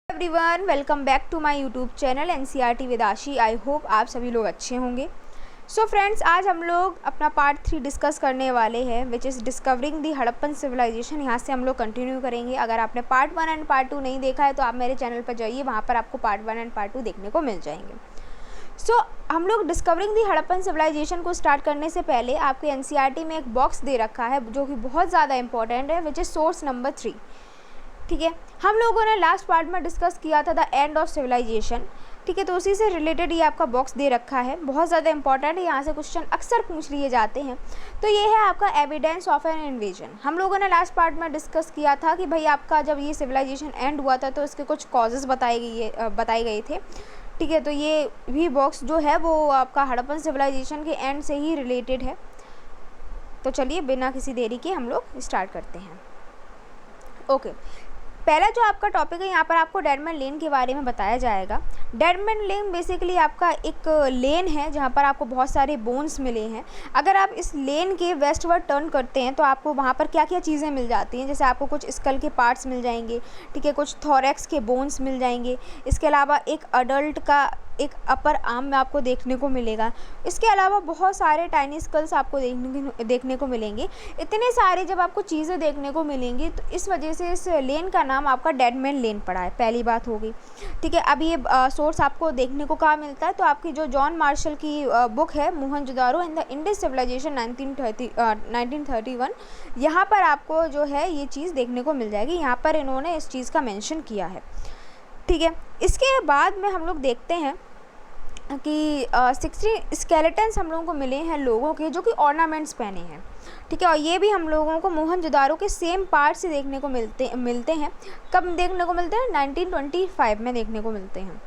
Everyone, welcome back to my YouTube channel NCERT with Ashi. I hope आप सभी लोग अच्छे होंगे। सो फ्रेंड्स, आज हम लोग अपना पार्ट 3 डिस्कस करने वाले हैं, which is discovering the Harappan civilisation. यहाँ से हम लोग कंटिन्यू करेंगे। अगर आपने पार्ट 1 एंड पार्ट 2 नहीं देखा है तो आप मेरे चैनल पर जाइए, वहाँ पर आपको पार्ट 1 एंड पार्ट 2 देखने को मिल जाएंगे। सो हम लोग डिस्कवरिंग दी हड़प्पन सिविलाइजेशन को स्टार्ट करने से पहले आपके एनसीईआरटी में एक बॉक्स दे रखा है जो कि बहुत ज़्यादा इंपॉर्टेंट है, विच इज़ सोर्स नंबर 3। ठीक है, हम लोगों ने लास्ट पार्ट में डिस्कस किया था द एंड ऑफ सिविलाइजेशन। ठीक है, तो उसी से रिलेटेड ये आपका बॉक्स दे रखा है, बहुत ज़्यादा इंपॉर्टेंट है, यहाँ से क्वेश्चन अक्सर पूछ लिए जाते हैं। तो ये है आपका एविडेंस ऑफ एन इन्वेजन। हम लोगों ने लास्ट पार्ट में डिस्कस किया था कि भाई आपका जब ये सिविलाइजेशन एंड हुआ था तो इसके कुछ कॉजेज़ बताए गए थे। ठीक है, तो ये भी बॉक्स जो है वो आपका हड़प्पन सिविलाइजेशन के एंड से ही रिलेटेड है। तो चलिए बिना किसी देरी के हम लोग स्टार्ट करते हैं। ओके, पहला जो आपका टॉपिक है, यहाँ पर आपको डेडमैन लेन के बारे में बताया जाएगा। डेडमैन लेन बेसिकली आपका एक लेन है जहाँ पर आपको बहुत सारे बोन्स मिले हैं। अगर आप इस लेन के वेस्टवर्ड टर्न करते हैं तो आपको वहाँ पर क्या क्या चीज़ें मिल जाती हैं, जैसे आपको कुछ स्कल के पार्ट्स मिल जाएंगे। ठीक है, कुछ थोरैक्स के बोन्स मिल जाएंगे। इसके अलावा एक अडल्ट का एक अपर आर्म में आपको देखने को मिलेगा। इसके अलावा बहुत सारे टाइनी स्कल्स आपको देखने को मिलेंगे। इतने सारे जब आपको चीज़ें देखने को मिलेंगी तो इस वजह से इस लेन का नाम आपका डेडमैन लेन पड़ा है। पहली बात हो गई। ठीक है, अब ये सोर्स आपको देखने को कहाँ मिलता है, तो आपकी जो जॉन मार्शल की बुक है Mohenjodaro in the Indus civilisation 1931, यहाँ पर आपको जो है ये चीज़ देखने को मिल जाएगी। यहाँ पर इन्होंने इस चीज़ का मेंशन किया है। ठीक है, इसके बाद में हम लोग देखते हैं कि 60 स्केलेटन्स हम लोगों को मिले हैं लोगों के जो कि ऑर्नामेंट्स पहने हैं। ठीक है, और ये भी हम लोगों को मोहनजोदारो के सेम पार्ट से देखने को मिलते हैं। कब देखने को मिलते हैं? 1925 में देखने को मिलते हैं।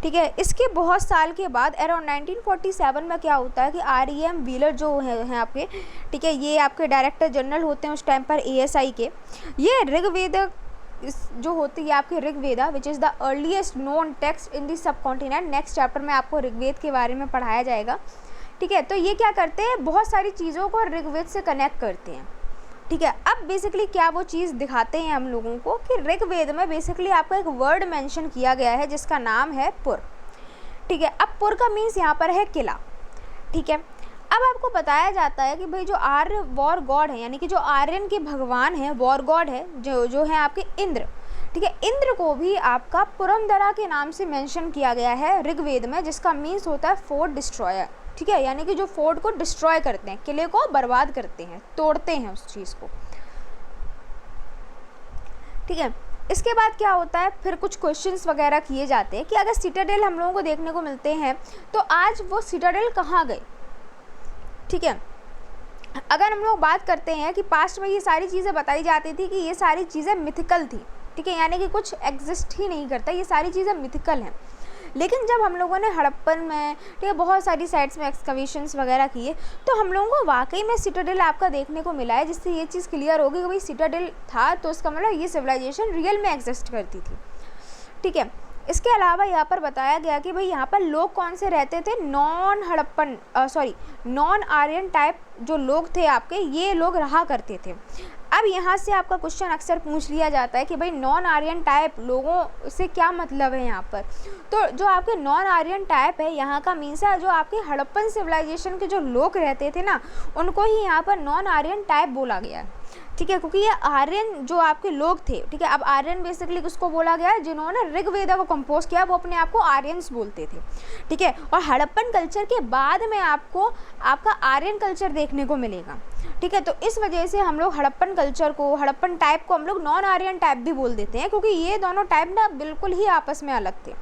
ठीक है, इसके बहुत साल के बाद अराउंड 1947 में क्या होता है कि REM व्हीलर जो हैं आपके, ठीक है, ये आपके डायरेक्टर जनरल होते हैं उस टाइम पर ASI के। ये ऋग्वेद जो होती है आपकी Rigveda, which is the earliest known text in the subcontinent. Next chapter में आपको ऋग्वेद के बारे में पढ़ाया जाएगा। ठीक है, तो ये क्या करते हैं, बहुत सारी चीज़ों को ऋग्वेद से कनेक्ट करते हैं। ठीक है, अब बेसिकली क्या वो चीज़ दिखाते हैं हम लोगों को कि ऋग्वेद में बेसिकली आपको एक वर्ड मेंशन किया गया है जिसका नाम है पुर। ठीक है, अब पुर का मीन्स यहाँ पर है किला। ठीक है, अब आपको बताया जाता है कि भाई जो आर्य वॉर गॉड है, यानी कि जो आर्यन के भगवान है, वॉर गॉड है, जो है आपके इंद्र। ठीक है, इंद्र को भी आपका पुरंदरा के नाम से मेंशन किया गया है ऋग्वेद में, जिसका मीन्स होता है फोर्ट डिस्ट्रॉयर। ठीक है, यानी कि जो फोर्ट को डिस्ट्रॉय करते हैं, किले को बर्बाद करते हैं, तोड़ते हैं उस चीज़ को। ठीक है, इसके बाद क्या होता है, फिर कुछ क्वेश्चंस वगैरह किए जाते हैं कि अगर सिटाडेल हम लोगों को देखने को मिलते हैं तो आज वो सिटाडेल कहाँ गए। ठीक है, अगर हम लोग बात करते हैं कि पास्ट में ये सारी चीज़ें बताई जाती थी कि ये सारी चीज़ें मिथिकल थी। ठीक है, यानी कि कुछ एग्जिस्ट ही नहीं करता, ये सारी चीज़ें मिथिकल हैं। लेकिन जब हम लोगों ने हड़प्पन में, ठीक है, बहुत सारी साइट्स में एक्सकवेशंस वगैरह किए तो हम लोगों को वाकई में सिटाडेल आपका देखने को मिला है, जिससे ये चीज़ क्लियर होगी कि भाई सिटाडेल था तो इसका मतलब ये सिविलाइजेशन रियल में एग्जिस्ट करती थी। ठीक है, इसके अलावा यहाँ पर बताया गया कि भाई यहाँ पर लोग कौन से रहते थे, नॉन आर्यन टाइप जो लोग थे आपके, ये लोग रहा करते थे। अब यहाँ से आपका क्वेश्चन अक्सर पूछ लिया जाता है कि भाई नॉन आर्यन टाइप लोगों से क्या मतलब है यहाँ पर। तो जो आपके नॉन आर्यन टाइप है, यहाँ का मीन्स है जो आपके हड़प्पन सिविलाइजेशन के जो लोग रहते थे ना, उनको ही यहाँ पर नॉन आर्यन टाइप बोला गया है। ठीक है, क्योंकि ये आर्यन जो आपके लोग थे। ठीक है, अब आर्यन बेसिकली किसको बोला गया है, जिन्होंने ऋग्वेदा को कंपोज किया, वो अपने आप को आर्यंस बोलते थे। ठीक है, और हड़प्पन कल्चर के बाद में आपको आपका आर्यन कल्चर देखने को मिलेगा। ठीक है, तो इस वजह से हम लोग हड़प्पन कल्चर को, हड़प्पन टाइप को हम लोग नॉन आर्यन टाइप भी बोल देते हैं, क्योंकि ये दोनों टाइप ना बिल्कुल ही आपस में अलग थे।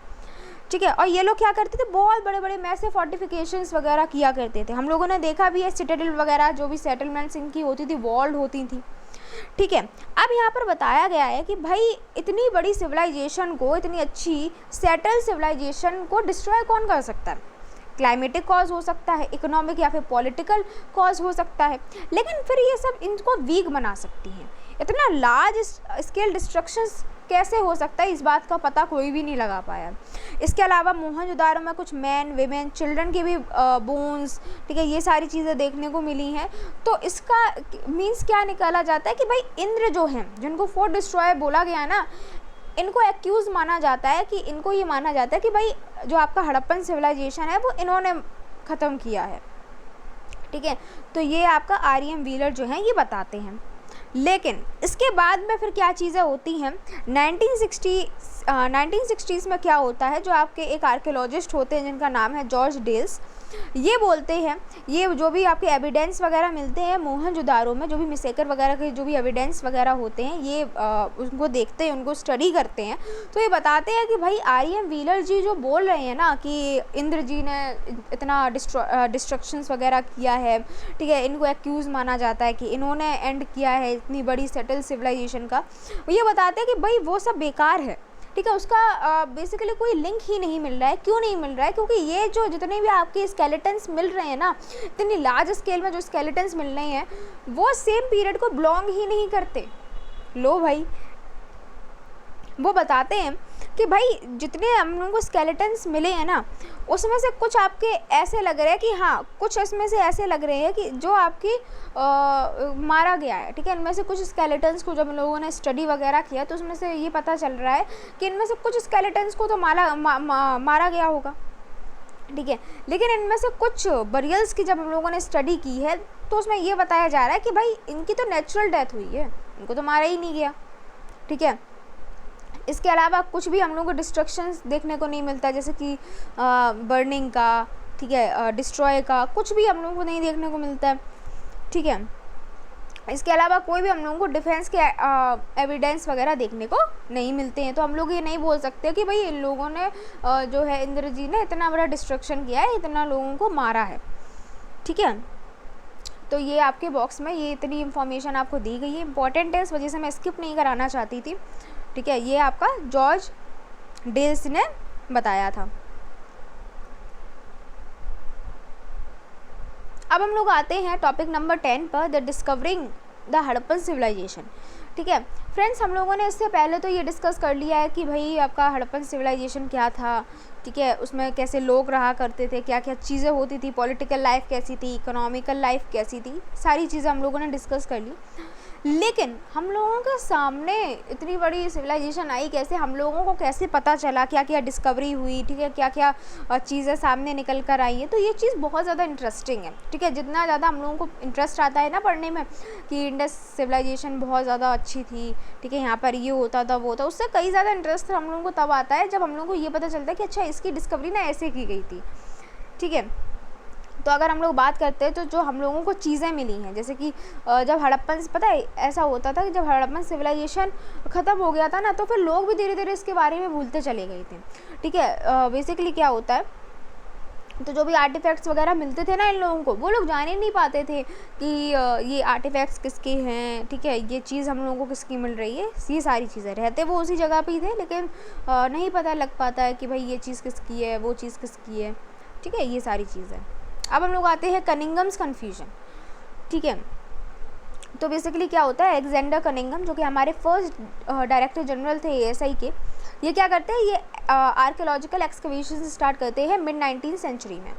ठीक है, और ये लोग क्या करते थे, बहुत बड़े बड़े मैसिव फोर्टिफिकेशंस वगैरह किया करते थे। हम लोगों ने देखा भी है सिटाडेल वगैरह जो भी सेटलमेंट्स इनकी होती थी, वॉल्ड होती थी। ठीक है, अब यहाँ पर बताया गया है कि भाई इतनी बड़ी सिविलाइजेशन को, इतनी अच्छी सेटल सिविलाइजेशन को डिस्ट्रॉय कौन कर सकता है। क्लाइमेटिक कॉज हो सकता है, इकोनॉमिक या फिर पॉलिटिकल कॉज हो सकता है, लेकिन फिर ये सब इनको वीक बना सकती हैं। इतना लार्ज स्केल डिस्ट्रक्शंस कैसे हो सकता है, इस बात का पता कोई भी नहीं लगा पाया। इसके अलावा मोहनजोदारो में कुछ मैन, वीमेन, चिल्ड्रन के भी बोन्स, ठीक है, ये सारी चीज़ें देखने को मिली हैं। तो इसका मीन्स क्या निकाला जाता है कि भाई इंद्र जो हैं, जिनको फोर्ट डिस्ट्रॉयर बोला गया ना, इनको एक्यूज़ माना जाता है कि इनको ये माना जाता है कि भाई जो आपका हड़प्पन सिविलाइजेशन है वो इन्होंने ख़त्म किया है, ठीक है। तो ये आपका आर.एम. व्हीलर जो हैं ये बताते हैं। लेकिन इसके बाद में फिर क्या चीज़ें होती हैं, 1960s में क्या होता है, जो आपके एक आर्कियोलॉजिस्ट होते हैं जिनका नाम है जॉर्ज डेल्स, ये बोलते हैं, ये जो भी आपके एविडेंस वगैरह मिलते हैं मोहनजोदारो में, जो भी मिसेकर वगैरह के जो भी एविडेंस वगैरह होते हैं, ये उनको देखते हैं, उनको स्टडी करते हैं, तो ये बताते हैं कि भाई आर.एम. व्हीलर जी जो बोल रहे हैं ना कि इंद्र जी ने इतना डिस्ट्रक्शंस वगैरह किया है, ठीक है, इनको एक्यूज़ माना जाता है कि इन्होंने एंड किया है इतनी बड़ी सेटल सिविलाइजेशन का, ये बताते हैं कि भाई वो सब बेकार है, ठीक है। उसका बेसिकली कोई लिंक ही नहीं मिल रहा है। क्यों नहीं मिल रहा है? क्योंकि ये जो जितने भी आपके स्केलेटन्स मिल रहे हैं ना, इतनी लार्ज स्केल में जो स्केलेटन्स मिल रहे हैं वो सेम पीरियड को बिलोंग ही नहीं करते। लो भाई, वो बताते हैं कि भाई जितने हम लोगों को स्केलेटन्स मिले हैं ना, उसमें से कुछ आपके ऐसे लग रहे हैं कि हाँ, कुछ इसमें से ऐसे लग रहे हैं कि जो आपकी मारा गया है, ठीक है। इनमें से कुछ स्केलेटन्स को जब हम लोगों ने स्टडी वगैरह किया तो उसमें से ये पता चल रहा है कि इनमें से कुछ स्केलेटन्स को तो मारा गया होगा, ठीक है। लेकिन इनमें से कुछ बरियल्स की जब हम लोगों ने स्टडी की है तो उसमें ये बताया जा रहा है कि भाई इनकी तो नेचुरल डेथ हुई है, इनको तो मारा ही नहीं गया, ठीक है। इसके अलावा कुछ भी हम लोगों को डिस्ट्रक्शंस देखने को नहीं मिलता, जैसे कि बर्निंग का, ठीक है, डिस्ट्रॉय का, कुछ भी हम लोगों को नहीं देखने को मिलता है, ठीक है। इसके अलावा कोई भी हम लोगों को डिफेंस के एविडेंस वगैरह देखने को नहीं मिलते हैं। तो हम लोग ये नहीं बोल सकते कि भाई इन लोगों ने जो है इंद्र जी ने इतना बड़ा डिस्ट्रक्शन किया है, इतना लोगों को मारा है, ठीक है। तो ये आपके बॉक्स में ये इतनी इन्फॉर्मेशन आपको दी गई है, इंपॉर्टेंट है, इस वजह से मैं स्किप नहीं कराना चाहती थी, ठीक है। ये आपका जॉर्ज डेल्स ने बताया था। अब हम लोग आते हैं टॉपिक नंबर 10 पर, the discovering the Harappan civilisation, ठीक है। फ्रेंड्स, हम लोगों ने इससे पहले तो ये डिस्कस कर लिया है कि भाई आपका हड़प्पन सिविलाइजेशन क्या था, ठीक है, उसमें कैसे लोग रहा करते थे, क्या क्या चीज़ें होती थी, पॉलिटिकल लाइफ कैसी थी, इकोनॉमिकल लाइफ कैसी थी, सारी चीज़ें हम लोगों ने डिस्कस कर ली। लेकिन हम लोगों के सामने इतनी बड़ी सिविलाइजेशन आई कैसे, हम लोगों को कैसे पता चला, क्या क्या डिस्कवरी हुई, ठीक है, क्या क्या चीज़ें सामने निकल कर आई हैं, तो ये चीज़ बहुत ज़्यादा इंटरेस्टिंग है, ठीक है। जितना ज़्यादा हम लोगों को इंटरेस्ट आता है ना पढ़ने में कि इंडस सिविलाइजेशन बहुत ज़्यादा अच्छी थी, ठीक है, यहाँ पर ये होता था वो होता, उससे कई ज़्यादा इंटरेस्ट हम लोगों को तब आता है जब हम लोगों को ये पता चलता है कि अच्छा इसकी डिस्कवरी ना ऐसे की गई थी, ठीक है। तो अगर हम लोग बात करते हैं तो जो हम लोगों को चीज़ें मिली हैं, जैसे कि जब हड़प्पन, पता है ऐसा होता था कि जब हड़प्पन सिविलाइजेशन ख़त्म हो गया था ना, तो फिर लोग भी धीरे धीरे इसके बारे में भूलते चले गए थे, ठीक है। बेसिकली क्या होता है, तो जो भी आर्टिफैक्ट्स वगैरह मिलते थे ना इन लोगों को, वो लोग जान ही नहीं पाते थे कि ये आर्टिफैक्ट्स किसके हैं, ठीक है, ये चीज़ हम लोगों को किसकी मिल रही है, ये सारी चीज़ें रहते वो उसी जगह पे ही थे, लेकिन नहीं पता लग पाता है कि भाई ये चीज़ किसकी है, वो चीज़ किसकी है, ठीक है, ये सारी चीज़ें। अब हम लोग आते हैं कनिंगम्स कन्फ्यूजन, ठीक है। तो बेसिकली क्या होता है, अलेक्जेंडर कनिंगम जो कि हमारे फर्स्ट डायरेक्टर जनरल थे ASI के, ये क्या करते हैं, ये आर्कियोलॉजिकल एक्सकवेशन स्टार्ट करते हैं मिड 19th सेंचुरी में,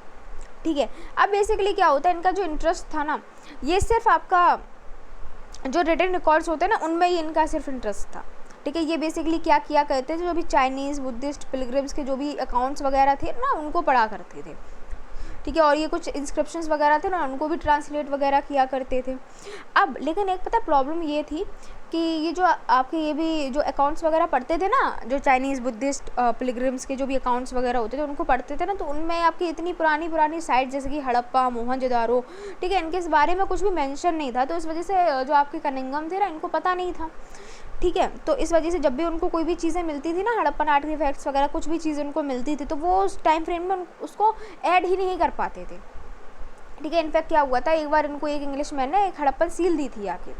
ठीक है। अब बेसिकली क्या होता है, इनका जो इंटरेस्ट था ना, ये सिर्फ आपका जो रिटन रिकॉर्ड्स होते हैं ना उनमें ही इनका सिर्फ इंटरेस्ट था, ठीक है। ये बेसिकली क्या किया करते थे, जो भी चाइनीज़ बुद्धिस्ट पिलग्रिम्स के जो भी अकाउंट्स वगैरह थे ना उनको पढ़ा करते थे, ठीक है। और ये कुछ इंस्क्रिप्शंस वगैरह थे ना उनको भी ट्रांसलेट वगैरह किया करते थे। अब लेकिन एक पता प्रॉब्लम ये थी कि ये जो आपके ये भी जो अकाउंट्स वगैरह पढ़ते थे ना, जो चाइनीज़ बुद्धिस्ट पिलग्रिम्स के जो भी अकाउंट्स वगैरह होते थे उनको पढ़ते थे ना, तो उनमें आपकी इतनी पुरानी साइट जैसे कि हड़प्पा, मोहनजोदारो, ठीक है, इनके इस बारे में कुछ भी मेंशन नहीं था। तो इस वजह से जो आपके कनिंगम थे ना इनको पता नहीं था, ठीक है। तो इस वजह से जब भी उनको कोई भी चीज़ें मिलती थी ना, हड़प्पन आर्टिफैक्ट्स वगैरह कुछ भी चीज़ें उनको मिलती थी, तो वो उस टाइम फ्रेम में उसको ऐड ही नहीं कर पाते थे, ठीक है। इनफैक्ट क्या हुआ था, एक बार इनको एक इंग्लिश मैन ने एक हड़प्पन सील दी थी आके,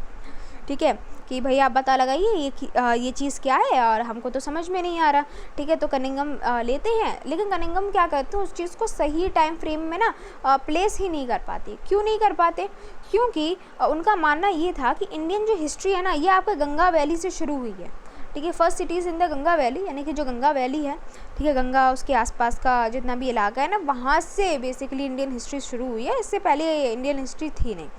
ठीक है, कि भाई आप बता लगाइए ये चीज़ क्या है और हमको तो समझ में नहीं आ रहा, ठीक है। तो कनिंगम लेते हैं, लेकिन कनिंगम क्या करते हैं, उस चीज़ को सही टाइम फ्रेम में ना प्लेस ही नहीं कर पाते। क्यों नहीं कर पाते? क्योंकि उनका मानना ये था कि इंडियन जो हिस्ट्री है ना, ये आपके गंगा वैली से शुरू हुई है, ठीक है। First cities in the Ganga valley, यानी कि जो गंगा वैली है, ठीक है, गंगा उसके आसपास का जितना भी इलाका है ना, वहाँ से बेसिकली इंडियन हिस्ट्री शुरू हुई है, इससे पहले इंडियन हिस्ट्री थी नहीं,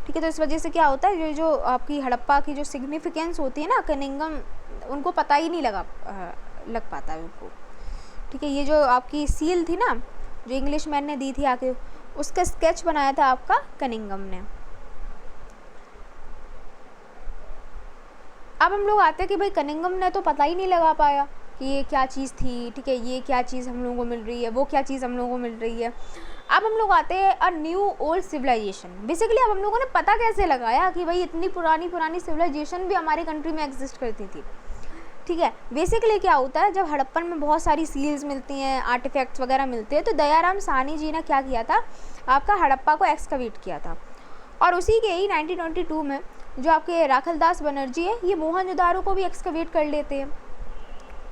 ठीक है। तो इस वजह से क्या होता है, जो आपकी हड़प्पा की जो सिग्निफिकेंस होती है ना, कनिंगम उनको पता ही नहीं लग पाता है उनको। ठीक है, ये जो आपकी सील थी ना जो इंग्लिश मैन ने दी थी आके, उसका स्केच बनाया था आपका कनिंघम ने। अब हम लोग आते हैं कि भाई कनिंघम ने तो पता ही नहीं लगा पाया कि ये क्या चीज़ थी। ठीक है, ये क्या चीज़ हम लोगों को मिल रही है, वो क्या चीज़ हम लोगों को मिल रही है। अब हम लोग आते हैं a new old civilisation. Basically अब हम लोगों ने पता कैसे लगाया कि भाई इतनी पुरानी सिविलाइजेशन भी हमारी कंट्री में एग्जिस्ट करती थी। ठीक है, बेसिकली क्या होता है, जब हड़प्पन में बहुत सारी सील्स मिलती हैं, आर्टिफैक्ट्स वगैरह मिलते हैं, तो दयाराम साहनी जी ने क्या किया था, आपका हड़प्पा को एक्सकवेट किया था। और उसी के ही 1922 में जो आपके राखलदास बनर्जी है, ये मोहनजोदारो को भी एक्सकवेट कर लेते हैं।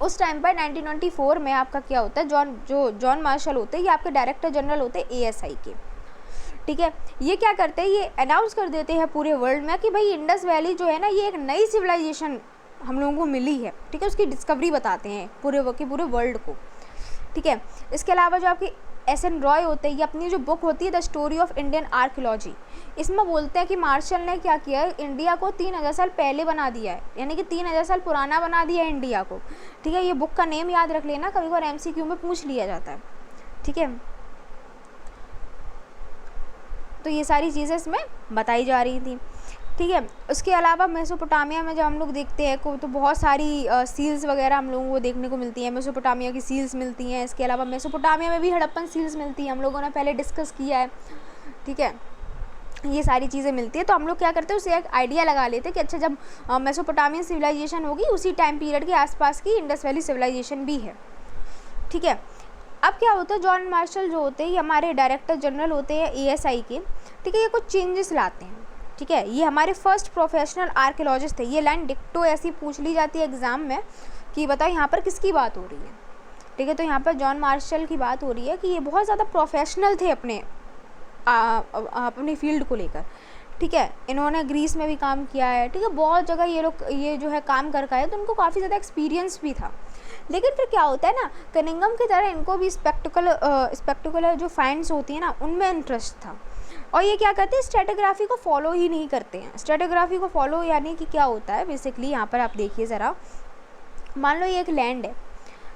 उस टाइम पर 1924 में आपका क्या होता है, जॉन मार्शल होते हैं, ये आपके डायरेक्टर जनरल होते हैं ASI के। ठीक है, ये क्या करते हैं, ये अनाउंस कर देते हैं पूरे वर्ल्ड में कि भाई इंडस वैली जो है ना, ये एक नई सिविलाइजेशन हम लोगों को मिली है। ठीक है, उसकी डिस्कवरी बताते हैं पूरे वर्ल्ड को। ठीक है, इसके अलावा जो आपके SN रॉय होते हैं, ये अपनी जो बुक होती है the story of Indian archaeology, इसमें बोलते हैं कि मार्शल ने क्या किया है, इंडिया को 3000 साल पहले बना दिया है, यानी कि 3000 साल पुराना बना दिया है इंडिया को। ठीक है, ये बुक का नेम याद रख लेना, कभी बार MCQ में पूछ लिया जाता है। ठीक है, तो ये सारी चीज़ें इसमें बताई जा रही थी। ठीक है, उसके अलावा मेसोपोटामिया में जब हम लोग देखते हैं तो बहुत सारी सील्स वगैरह हम लोगों को देखने को मिलती हैं। मेसोपोटामिया की सील्स मिलती हैं। इसके अलावा मेसोपोटामिया में भी हड़प्पन सील्स मिलती हैं, हम लोगों ने पहले डिस्कस किया है। ठीक है, ये सारी चीज़ें मिलती है। तो हम लोग क्या करते हैं, उससे एक आइडिया लगा लेते हैं कि अच्छा जब मेसोपोटामियन सिविलाइजेशन होगी उसी टाइम पीरियड के आसपास की इंडस वैली सिविलाइजेशन भी है। ठीक है, अब क्या होता है, जॉन मार्शल जो होते हैं, ये हमारे डायरेक्टर जनरल होते हैं ASI के। ठीक है, ये कुछ चेंजेस लाते हैं। ठीक है, ये हमारे फर्स्ट प्रोफेशनल आर्कियोलॉजिस्ट थे। ये लाइन डिक्टो ऐसी पूछ ली जाती है एग्जाम में कि बताओ यहाँ पर किसकी बात हो रही है। ठीक है, तो यहाँ पर जॉन मार्शल की बात हो रही है कि ये बहुत ज़्यादा प्रोफेशनल थे अपनी फील्ड को लेकर। ठीक है, इन्होंने ग्रीस में भी काम किया है। ठीक है, बहुत जगह ये लोग ये जो है काम कर है, तो उनको काफ़ी ज़्यादा एक्सपीरियंस भी था। लेकिन फिर क्या होता है ना, कनिंघम की तरह इनको भी स्पेक्टिकुलर जो फाइंड्स होती हैं ना, उनमें इंटरेस्ट था। और ये क्या करते हैं, स्ट्रेटोग्राफी को फॉलो ही नहीं करते हैं। स्ट्रेटोग्राफी को फॉलो यानी कि क्या होता है, बेसिकली यहाँ पर आप देखिए ज़रा, मान लो ये एक लैंड है।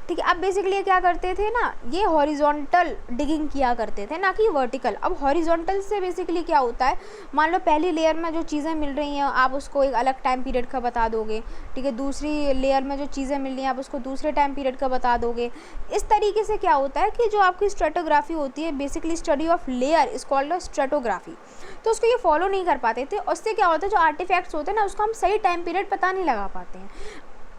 ठीक है, अब बेसिकली ये क्या करते थे ना, ये हॉरिजॉन्टल डिगिंग किया करते थे, ना कि वर्टिकल। अब हॉरिजॉन्टल से बेसिकली क्या होता है, मान लो पहली लेयर में जो चीज़ें मिल रही हैं आप उसको एक अलग टाइम पीरियड का बता दोगे। ठीक है, दूसरी लेयर में जो चीज़ें मिल रही हैं आप उसको दूसरे टाइम पीरियड का बता दोगे। इस तरीके से क्या होता है कि जो आपकी स्ट्रेटोग्राफी होती है, basically study of layer is called stratigraphy, तो उसको ये फॉलो नहीं कर पाते थे। उससे क्या होता है, जो आर्टिफैक्ट्स होते हैं ना, उसको हम सही टाइम पीरियड पता नहीं लगा पाते हैं।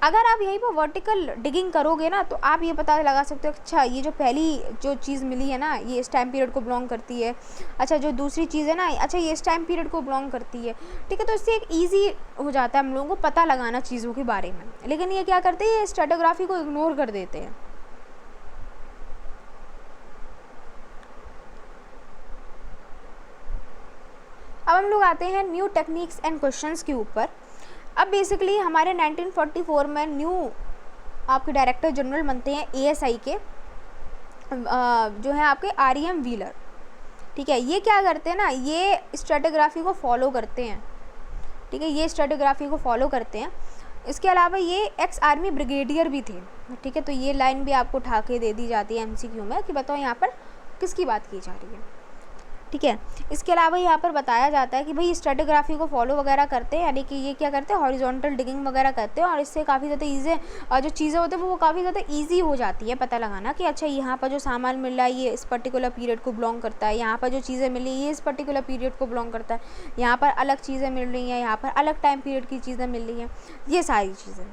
अगर आप यहीं पर वर्टिकल डिगिंग करोगे ना, तो आप ये पता लगा सकते हो अच्छा ये जो पहली जो चीज़ मिली है ना, ये इस टाइम पीरियड को बिलोंग करती है। अच्छा, जो दूसरी चीज़ है ना, अच्छा ये इस टाइम पीरियड को बिलोंग करती है। ठीक है, तो इससे एक ईजी हो जाता है हम लोगों को पता लगाना चीज़ों के बारे में। लेकिन ये क्या करते हैं, ये स्ट्रेटोग्राफी को इग्नोर कर देते हैं। अब हम लोग आते हैं न्यू टेक्निक्स एंड क्वेश्चंस के ऊपर। अब बेसिकली हमारे 1944 में न्यू आपके डायरेक्टर जनरल बनते हैं ASI के, जो है आपके REM व्हीलर। ठीक है, ये क्या करते हैं ना, ये स्ट्रेटोग्राफी को फॉलो करते हैं। ठीक है, ये स्ट्रेटोग्राफी को फॉलो करते हैं। इसके अलावा ये एक्स आर्मी ब्रिगेडियर भी थे। ठीक है, तो ये लाइन भी आपको उठा के दे दी जाती है MCQ में कि बताओ यहाँ पर किसकी बात की जा रही है। ठीक है, इसके अलावा यहाँ पर बताया जाता है कि भाई स्ट्रेटोग्राफी को फॉलो वगैरह करते हैं, यानी कि ये क्या करते हैं, हॉरिजॉन्टल डिगिंग वगैरह करते हैं। और इससे काफ़ी ज़्यादा ईजी जो चीज़ें होती हैं वो काफ़ी ज़्यादा ईजी हो जाती है पता लगाना कि अच्छा यहाँ पर जो सामान मिल रहा है ये इस पर्टिकुलर पीरियड को बिलोंग करता है, यहाँ पर जो चीज़ें मिल रही है ये इस पर्टिकुलर पीरियड को बिलोंग करता है, यहाँ पर अलग चीज़ें मिल रही हैं, यहाँ पर अलग टाइम पीरियड की चीज़ें मिल रही हैं, ये सारी चीज़ें।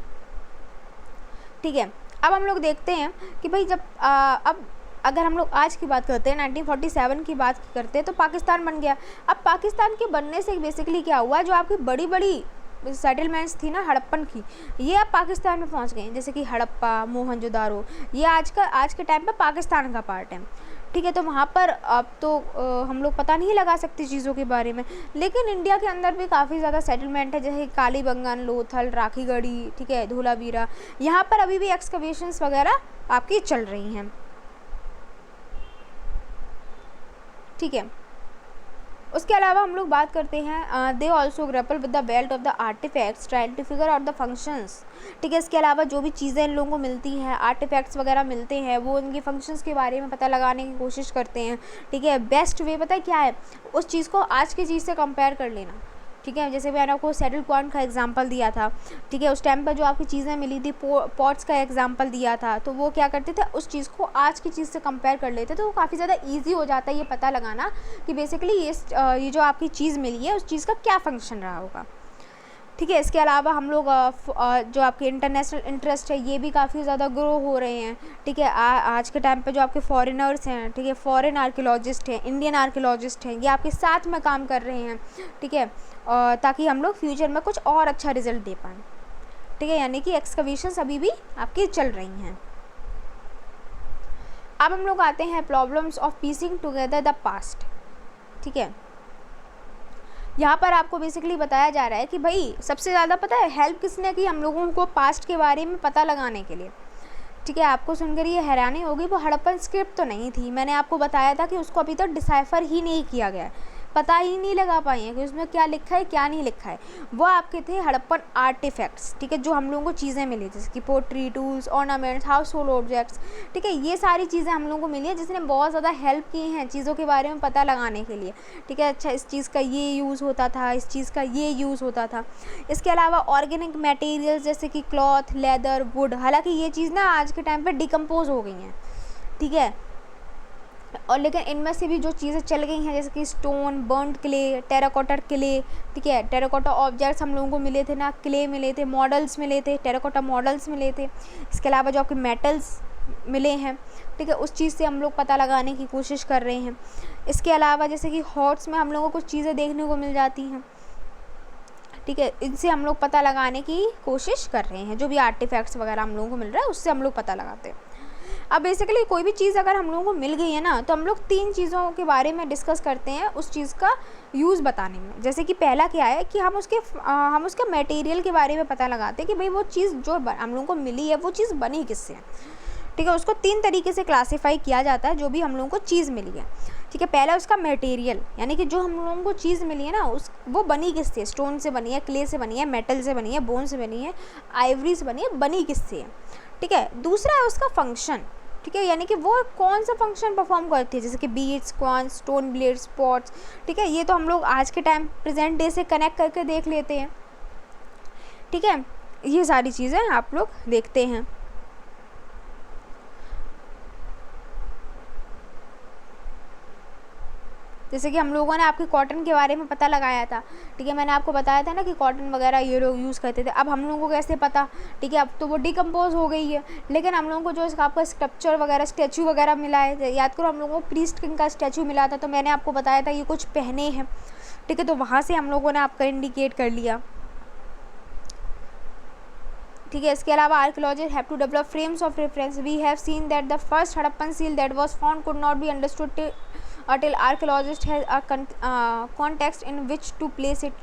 ठीक है, अब हम लोग देखते हैं कि भाई जब अब अगर हम लोग आज की बात करते हैं, 1947 की बात करते हैं, तो पाकिस्तान बन गया। अब पाकिस्तान के बनने से बेसिकली क्या हुआ, जो आपकी बड़ी बड़ी सेटलमेंट्स थी ना हड़प्पन की, ये अब पाकिस्तान में पहुंच गई। जैसे कि हड़प्पा, मोहनजोदारो, ये आज के टाइम पे पाकिस्तान का पार्ट है। ठीक है, तो वहाँ पर अब तो हम लोग पता नहीं लगा सकते चीज़ों के बारे में। लेकिन इंडिया के अंदर भी काफ़ी ज़्यादा सेटलमेंट है, जैसे कालीबंगन, लोथल, राखीगढ़ी, ठीक है, धोलावीरा, यहाँ पर अभी भी एक्सकवेशंस वगैरह आपकी चल रही हैं। ठीक है, उसके अलावा हम लोग बात करते हैं they also grapple with the belt of the artefacts trying to figure out the functions. ठीक है, इसके अलावा जो भी चीज़ें इन लोगों को मिलती हैं, आर्टिफैक्ट्स वगैरह मिलते हैं, वो उनके फंक्शंस के बारे में पता लगाने की कोशिश करते हैं। ठीक है, बेस्ट वे पता है क्या है, उस चीज़ को आज की चीज़ से कंपेयर कर लेना। ठीक है, जैसे मैंने आपको सेटल पॉइंट का एग्जांपल दिया था। ठीक है, उस टाइम पर जो आपकी चीज़ें मिली थी, पॉट्स का एग्जांपल दिया था, तो वो क्या करते थे, उस चीज़ को आज की चीज़ से कंपेयर कर लेते, तो वो काफ़ी ज़्यादा इजी हो जाता है ये पता लगाना कि बेसिकली ये जो आपकी चीज़ मिली है उस चीज़ का क्या फंक्शन रहा होगा। ठीक है, इसके अलावा हम लोग जो आपके इंटरनेशनल इंटरेस्ट है ये भी काफ़ी ज़्यादा ग्रो हो रहे हैं। ठीक है, आज के टाइम पे जो आपके फॉरेनर्स हैं, ठीक है, फॉरेन आर्कियोलॉजिस्ट हैं, इंडियन आर्कियोलॉजिस्ट हैं, ये आपके साथ में काम कर रहे हैं। ठीक है, ताकि हम लोग फ्यूचर में कुछ और अच्छा रिजल्ट दे पाएँ। ठीक है, यानी कि एक्सकवेशंस अभी भी आपकी चल रही हैं। अब हम लोग आते हैं problems of piecing together the past. ठीक है, यहाँ पर आपको बेसिकली बताया जा रहा है कि भाई सबसे ज़्यादा पता है हेल्प किसने की हम लोगों को पास्ट के बारे में पता लगाने के लिए। ठीक है, आपको सुनकर ये हैरानी होगी, वो हड़प्पन स्क्रिप्ट तो नहीं थी। मैंने आपको बताया था कि उसको अभी तक डिसाइफर ही नहीं किया गया है, पता ही नहीं लगा पाए हैं कि उसमें क्या लिखा है क्या नहीं लिखा है। वो आपके थे हड़प्पन आर्टिफैक्ट्स। ठीक है, जो हम लोगों को चीज़ें मिली जैसे कि pottery, tools, ornaments, household objects. ठीक है, ये सारी चीज़ें हम लोगों को मिली है जिसने बहुत ज़्यादा हेल्प की हैं चीज़ों के बारे में पता लगाने के लिए। ठीक है, अच्छा इस चीज़ का ये यूज़ होता था, इस चीज़ का ये यूज़ होता था। इसके अलावा ऑर्गेनिक मटेरियल्स जैसे कि क्लॉथ, लेदर, वुड, हालांकि ये चीज़ ना आज के टाइम पर डिकम्पोज हो गई हैं। ठीक है, और लेकिन इनमें से भी जो चीज़ें चल गई हैं जैसे कि stone, burned clay, terracotta clay. ठीक है, टेराकोटा ऑब्जेक्ट्स हम लोगों को मिले थे ना, क्ले मिले थे, मॉडल्स मिले थे, टेराकोटा मॉडल्स मिले थे। इसके अलावा जो आपके मेटल्स मिले हैं, ठीक है, उस चीज़ से हम लोग पता लगाने की कोशिश कर रहे हैं। इसके अलावा जैसे कि हॉट्स में हम लोगों को कुछ चीज़ें देखने को मिल जाती हैं। ठीक है, इनसे हम लोग पता लगाने की कोशिश कर रहे हैं, जो भी आर्टिफैक्ट्स वगैरह हम लोगों को मिल रहा है उससे हम लोग पता लगाते हैं। अब बेसिकली कोई भी चीज़ अगर हम लोगों को मिल गई है ना, तो हम लोग 3 चीज़ों के बारे में डिस्कस करते हैं उस चीज़ का यूज़ बताने में। जैसे कि पहला क्या है कि हम उसका मटेरियल के बारे में पता लगाते हैं कि भाई वो चीज़ जो हम लोगों को मिली है वो चीज़ बनी किससे है। ठीक है, उसको 3 तरीके से क्लासीफाई किया जाता है जो भी हम लोगों को चीज़ मिली है। ठीक है, पहला उसका मटेरियल, यानी कि जो हम लोगों को चीज़ मिली है ना वो बनी किससे, स्टोन से बनी है, क्ले से बनी है, मेटल से बनी है, बोन से बनी है, आइवरी से बनी है, बनी किससे है। ठीक है, दूसरा है उसका फंक्शन। ठीक है, यानी कि वो कौन सा फंक्शन परफॉर्म करती है, जैसे कि बीड्स, क्वांस, स्टोन ब्लेड्स, पॉट्स। ठीक है, ये तो हम लोग आज के टाइम प्रेजेंट डे से कनेक्ट करके देख लेते हैं। ठीक है, ये सारी चीज़ें आप लोग देखते हैं। जैसे कि हम लोगों ने आपकी कॉटन के बारे में पता लगाया था। ठीक है, मैंने आपको बताया था ना कि कॉटन वगैरह ये लोग यूज़ करते थे। अब हम लोगों को कैसे पता, ठीक है, अब तो वो डिकम्पोज हो गई है, लेकिन हम लोगों को जो इसका आपका स्कल्पचर वगैरह, स्टैचू वगैरह मिला है, याद करो हम लोगों को प्रीस्ट किंग का स्टैचू मिला था, तो मैंने आपको बताया था ये कुछ पहने हैं। ठीक है, तो वहाँ से हम लोगों ने आपका इंडिकेट कर लिया। ठीक है, इसके अलावा archaeologist have to develop frames of reference. We have seen that the first Harappan seal that was found could not be understood till archaeologist has a context in which to place it.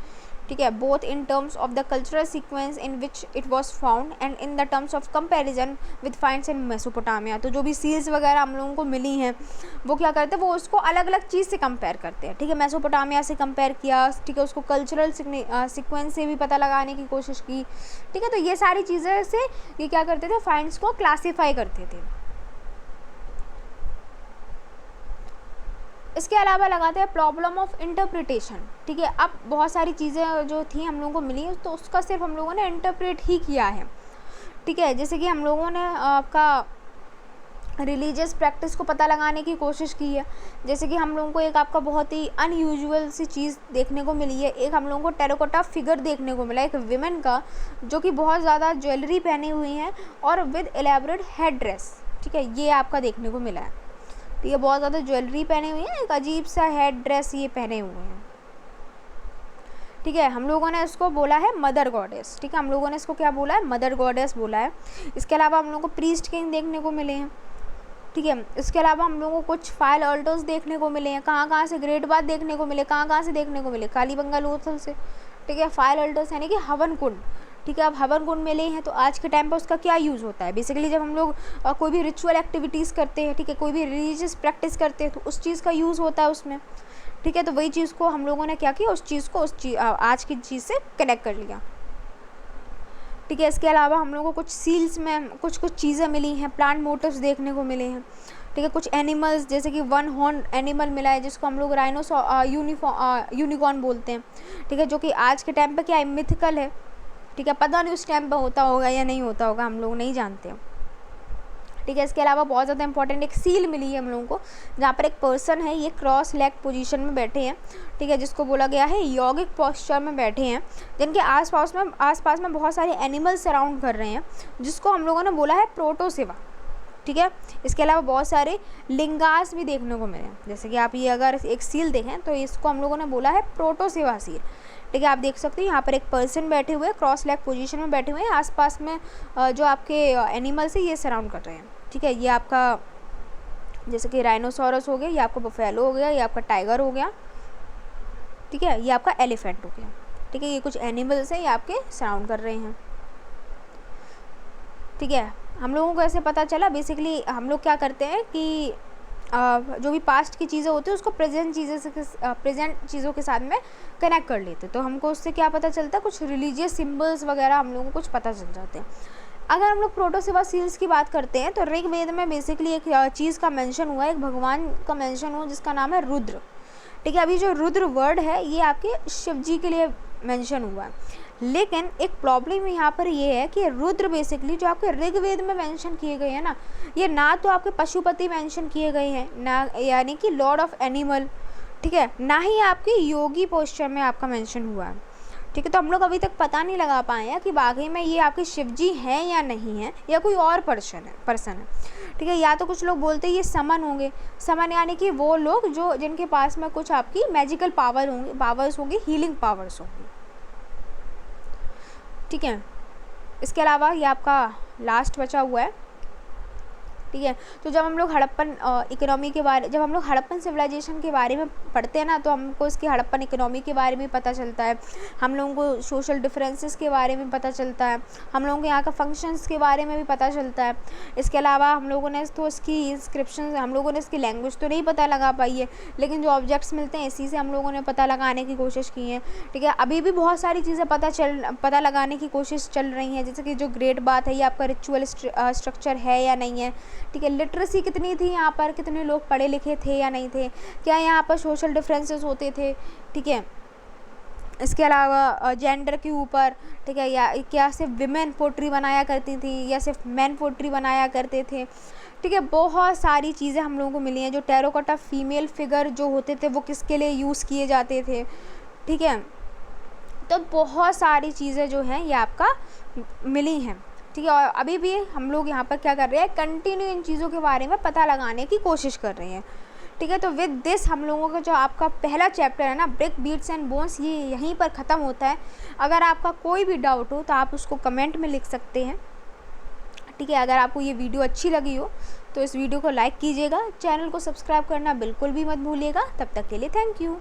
ठीक है, both in terms of the cultural sequence in which it was found and in the terms of comparison with finds in Mesopotamia. तो जो भी seals वगैरह हम लोगों को मिली हैं वो क्या करते हैं, वो उसको अलग अलग चीज़ से कंपेयर करते हैं। ठीक है, मेसोपोटामिया से कंपेयर किया, ठीक है, उसको कल्चरल सीक्वेंस से भी पता लगाने की कोशिश की। ठीक है, तो ये सारी चीज़ें से ये क्या करते थे, फाइंड्स को क्लासीफाई करते थे। इसके अलावा लगाते हैं प्रॉब्लम ऑफ इंटरप्रिटेशन। ठीक है, अब बहुत सारी चीज़ें जो थी हम लोगों को मिली तो उसका सिर्फ हम लोगों ने इंटरप्रेट ही किया है। ठीक है, जैसे कि हम लोगों ने आपका रिलीजियस प्रैक्टिस को पता लगाने की कोशिश की है। जैसे कि हम लोगों को एक आपका बहुत ही अनयूजुअल सी चीज़ देखने को मिली है, एक हम लोगों को टेराकोटा फिगर देखने को मिला, एक विमेन का जो कि बहुत ज़्यादा ज्वेलरी पहनी हुई हैं और विद एलेबोरेट हेड ड्रेस। ठीक है, ये आपका देखने को मिला है। ठीक है, बहुत ज़्यादा ज्वेलरी पहने हुई है, एक अजीब सा हेड ड्रेस ये पहने हुए हैं। ठीक है, हम लोगों ने इसको बोला है मदर गॉडेस। ठीक है, हम लोगों ने इसको क्या बोला है, मदर गॉडेस बोला है। इसके अलावा हम लोगों को प्रीस्ट किंग देखने को मिले हैं। ठीक है, इसके अलावा हम लोगों को कुछ फाइल अल्टर्स देखने को मिले हैं। कहाँ से ग्रेट बाथ देखने को मिले, कहाँ से देखने को मिले, कालीबंगा लोथल से। ठीक है, फाइल अल्टर्स यानी कि हवन कुंड। ठीक है, अब हवन कुंड मिले हैं तो आज के टाइम पर उसका क्या यूज़ होता है, बेसिकली जब हम लोग कोई भी रिचुअल एक्टिविटीज़ करते हैं, ठीक है, कोई भी रिलीजियस प्रैक्टिस करते हैं तो उस चीज़ का यूज़ होता है उसमें। ठीक है। तो वही चीज़ को हम लोगों ने क्या किया, उस चीज़ को आज की चीज़ से कनेक्ट कर लिया। ठीक है। इसके अलावा हम लोगों को कुछ सील्स में कुछ चीज़ें मिली हैं, प्लांट मोटिव्स देखने को मिले हैं। ठीक है। कुछ एनिमल्स जैसे कि वन हॉर्न एनिमल मिला है जिसको हम लोग यूनिकॉर्न बोलते हैं। ठीक है। जो कि आज के टाइम पे क्या है, मिथिकल है। ठीक है। पता नहीं उस टाइम पे होता होगा या नहीं होता होगा, हम लोग नहीं जानते। ठीक है। इसके अलावा बहुत ज़्यादा इंपॉर्टेंट एक सील मिली है हम लोगों को, जहाँ पर एक पर्सन है, ये क्रॉस लेग पोजीशन में बैठे हैं। ठीक है। जिसको बोला गया है यौगिक पोस्चर में बैठे हैं, जिनके आसपास में बहुत सारे एनिमल्स सराउंड कर रहे हैं, जिसको हम लोगों ने बोला है प्रोटोसिवा। ठीक है। इसके अलावा बहुत सारे लिंगास भी देखने को मिले, जैसे कि आप ये अगर एक सील देखें तो इसको हम लोगों ने बोला है प्रोटोसिवा सील। ठीक है। आप देख सकते हैं यहाँ पर एक पर्सन बैठे हुए हैं, क्रॉस लेग पोजीशन में बैठे हुए हैं, आसपास में जो आपके एनिमल्स है ये सराउंड कर रहे हैं। ठीक है। ये आपका जैसे कि राइनोसोरस हो गया, ये आपका बफेलो हो गया, ये आपका टाइगर हो गया। ठीक है। ये आपका एलिफेंट हो गया। ठीक है। ये कुछ एनिमल्स हैं, ये आपके सराउंड कर रहे हैं। ठीक है। हम लोगों को ऐसे पता चला, बेसिकली हम लोग क्या करते हैं कि जो भी पास्ट की चीज़ें होती है उसको प्रेजेंट चीज़ों के साथ में कनेक्ट कर लेते, तो हमको उससे क्या पता चलता है, कुछ रिलीजियस सिंबल्स वगैरह हम लोगों को कुछ पता चल जाते हैं। अगर हम लोग प्रोटोसिवा सील्स की बात करते हैं तो ऋग्वेद में बेसिकली एक चीज़ का मेंशन हुआ है, एक भगवान का मेंशन हुआ जिसका नाम है रुद्र। ठीक है। अभी जो रुद्र वर्ड है ये आपके शिव जी के लिए मेंशन हुआ है, लेकिन एक प्रॉब्लम यहाँ पर ये है कि रुद्र बेसिकली जो आपके ऋग्वेद में मेंशन किए गए हैं ना, ये ना तो आपके पशुपति मेंशन किए गए हैं, ना यानी कि लॉर्ड ऑफ एनिमल, ठीक है, ना ही आपके योगी पोस्चर में आपका मेंशन हुआ है। ठीक है। तो हम लोग अभी तक पता नहीं लगा पाए हैं कि वाकई में ये आपके शिव जी हैं या नहीं है, या कोई और पर्सन है। ठीक है। या तो कुछ लोग बोलते हैं ये समन होंगे, समन यानी कि वो लोग जो जिनके पास में कुछ आपकी मैजिकल पावर्स होंगी, हीलिंग पावर्स होंगी। ठीक है। इसके अलावा ये आपका लास्ट बचा हुआ है। ठीक है। तो जब हम लोग जब हम लोग हड़प्पन सिविलाइजेशन के बारे में पढ़ते हैं ना, तो हमको इसकी हड़प्पन इकोनॉमी के बारे में पता चलता है, हम लोगों को सोशल डिफरेंसेस के बारे में पता चलता है, हम लोगों को यहाँ का फंक्शंस के बारे में भी पता चलता है। इसके अलावा हम लोगों ने तो इसकी इंस्क्रिप्शन, हम लोगों ने इसकी लैंग्वेज तो नहीं पता लगा पाई है, लेकिन जो ऑब्जेक्ट्स मिलते हैं इसी से हम लोगों ने पता लगाने की कोशिश की है। ठीक है। अभी भी बहुत सारी चीज़ें पता लगाने की कोशिश चल रही हैं, जैसे कि जो ग्रेट बात है ये आपका रिचुअल स्ट्रक्चर है या नहीं है। ठीक है। लिटरेसी कितनी थी यहाँ पर, कितने लोग पढ़े लिखे थे या नहीं थे, क्या यहाँ पर सोशल डिफरेंसेस होते थे। ठीक है। इसके अलावा जेंडर के ऊपर, ठीक है, या क्या सिर्फ विमेन पोट्री बनाया करती थी या सिर्फ मैन पोट्री बनाया करते थे। ठीक है। बहुत सारी चीज़ें हम लोगों को मिली हैं। जो टेराकोटा फीमेल फिगर जो होते थे वो किसके लिए यूज़ किए जाते थे। ठीक है। तो बहुत सारी चीज़ें जो हैं ये आपका मिली हैं। ठीक है। और अभी भी हम लोग यहाँ पर क्या कर रहे हैं, कंटिन्यू इन चीज़ों के बारे में पता लगाने की कोशिश कर रहे हैं। ठीक है। तो विद दिस हम लोगों का जो आपका पहला चैप्टर है ना, ब्रिक बीट्स एंड बोन्स, ये यहीं पर ख़त्म होता है। अगर आपका कोई भी डाउट हो तो आप उसको कमेंट में लिख सकते हैं। ठीक है। अगर आपको ये वीडियो अच्छी लगी हो तो इस वीडियो को लाइक कीजिएगा, चैनल को सब्सक्राइब करना बिल्कुल भी मत भूलिएगा। तब तक के लिए थैंक यू।